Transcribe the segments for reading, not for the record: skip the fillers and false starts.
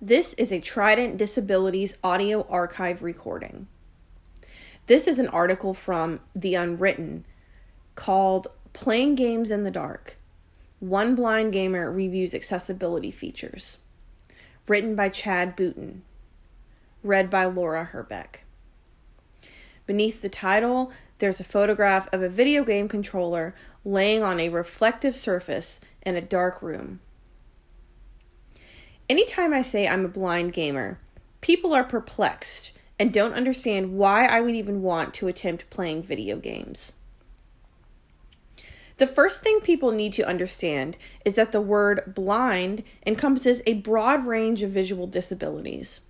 This is a Trident Disabilities audio archive recording. This is an article from The Unwritten called Playing Games in the Dark. One blind gamer reviews accessibility features. Written by Chad Booten. Read by Laura Herbek. Beneath the title, there's a photograph of a video game controller laying on a reflective surface in a dark room. Anytime I say I'm a blind gamer, people are perplexed and don't understand why I would even want to attempt playing video games. The first thing people need to understand is that the word blind encompasses a broad range of visual disabilities.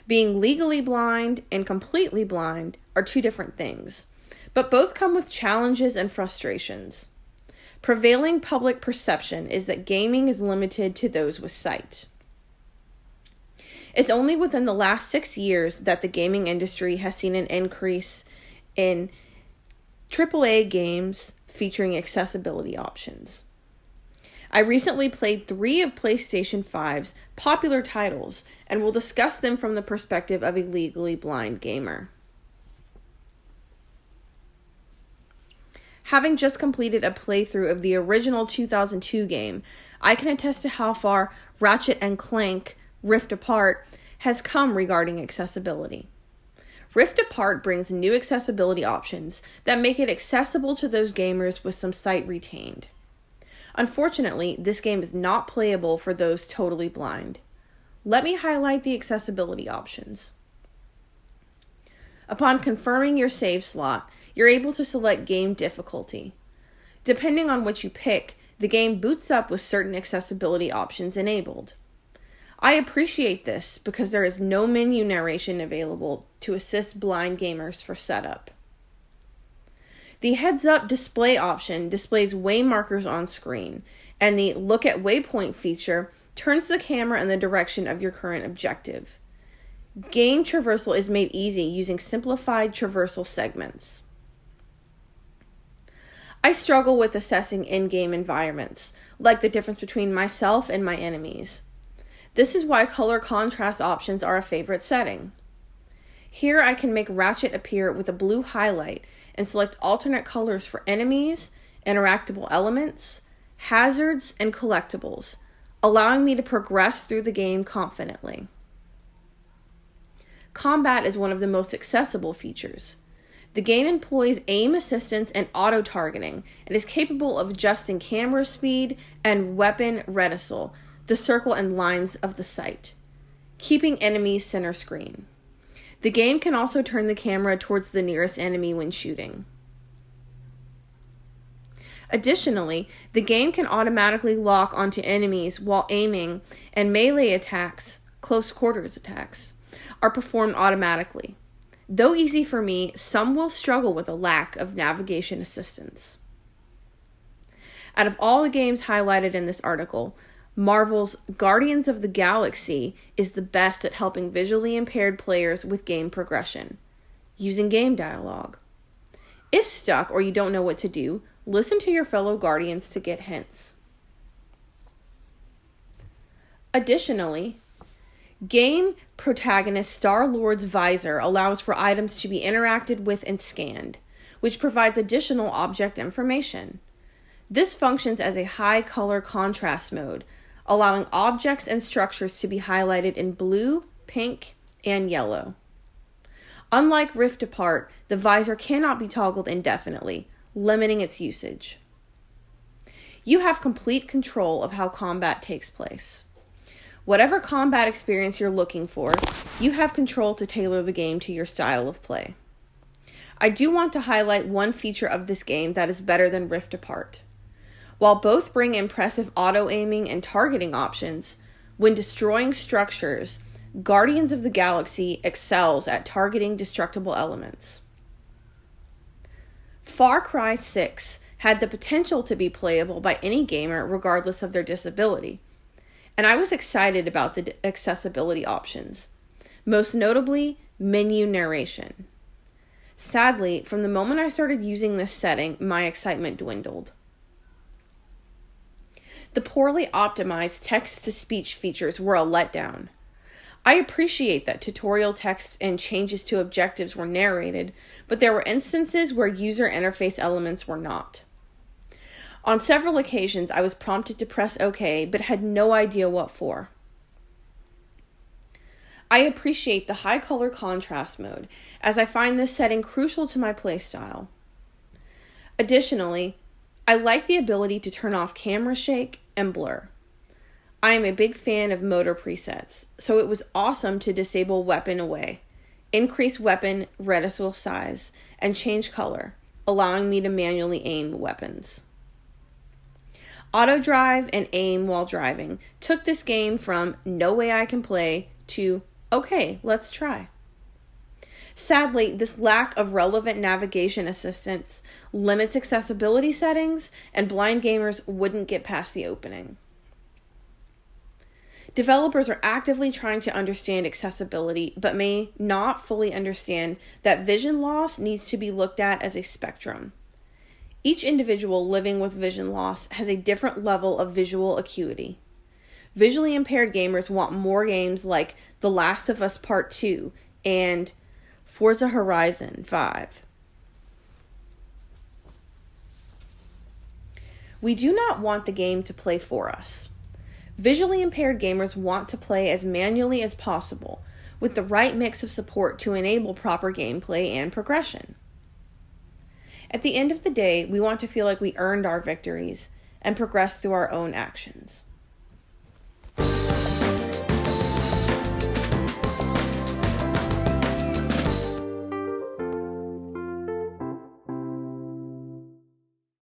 Being legally blind and completely blind are two different things, but both come with challenges and frustrations. Prevailing public perception is that gaming is limited to those with sight. It's only within the last 6 years that the gaming industry has seen an increase in AAA games featuring accessibility options. I recently played 3 of PlayStation 5's popular titles and will discuss them from the perspective of a legally blind gamer. Having just completed a playthrough of the original 2002 game, I can attest to how far Ratchet & Clank Rift Apart has come regarding accessibility. Rift Apart brings new accessibility options that make it accessible to those gamers with some sight retained. Unfortunately, this game is not playable for those totally blind. Let me highlight the accessibility options. Upon confirming your save slot, you're able to select game difficulty. Depending on what you pick, the game boots up with certain accessibility options enabled. I appreciate this because there is no menu narration available to assist blind gamers for setup. The heads-up display option displays way markers on screen, and the Look at Waypoint feature turns the camera in the direction of your current objective. Game traversal is made easy using simplified traversal segments. I struggle with assessing in-game environments, like the difference between myself and my enemies. This is why color contrast options are a favorite setting. Here I can make Ratchet appear with a blue highlight and select alternate colors for enemies, interactable elements, hazards, and collectibles, allowing me to progress through the game confidently. Combat is one of the most accessible features. The game employs aim assistance and auto-targeting and is capable of adjusting camera speed and weapon reticle, the circle and lines of the sight, keeping enemies center screen. The game can also turn the camera towards the nearest enemy when shooting. Additionally, the game can automatically lock onto enemies while aiming, and melee attacks, close quarters attacks, are performed automatically. Though easy for me, some will struggle with a lack of navigation assistance. Out of all the games highlighted in this article, Marvel's Guardians of the Galaxy is the best at helping visually impaired players with game progression, using game dialogue. If stuck or you don't know what to do, listen to your fellow Guardians to get hints. Additionally, game protagonist Star-Lord's visor allows for items to be interacted with and scanned, which provides additional object information. This functions as a high color contrast mode, allowing objects and structures to be highlighted in blue, pink, and yellow. Unlike Rift Apart, the visor cannot be toggled indefinitely, limiting its usage. You have complete control of how combat takes place. Whatever combat experience you're looking for, you have control to tailor the game to your style of play. I do want to highlight one feature of this game that is better than Rift Apart. While both bring impressive auto-aiming and targeting options, when destroying structures, Guardians of the Galaxy excels at targeting destructible elements. Far Cry 6 had the potential to be playable by any gamer regardless of their disability, and I was excited about the accessibility options, most notably menu narration. Sadly, from the moment I started using this setting, my excitement dwindled. The poorly optimized text-to-speech features were a letdown. I appreciate that tutorial text and changes to objectives were narrated, but there were instances where user interface elements were not. On several occasions, I was prompted to press OK, but had no idea what for. I appreciate the high color contrast mode, as I find this setting crucial to my playstyle. Additionally, I like the ability to turn off camera shake and blur. I am a big fan of motor presets, so it was awesome to disable weapon away, increase weapon reticle size, and change color, allowing me to manually aim weapons. Auto drive and aim while driving took this game from no way I can play to okay, let's try. Sadly, this lack of relevant navigation assistance limits accessibility settings, and blind gamers wouldn't get past the opening. Developers are actively trying to understand accessibility, but may not fully understand that vision loss needs to be looked at as a spectrum. Each individual living with vision loss has a different level of visual acuity. Visually impaired gamers want more games like The Last of Us Part 2 and Forza Horizon 5. We do not want the game to play for us. Visually impaired gamers want to play as manually as possible, with the right mix of support to enable proper gameplay and progression. At the end of the day, we want to feel like we earned our victories and progress through our own actions.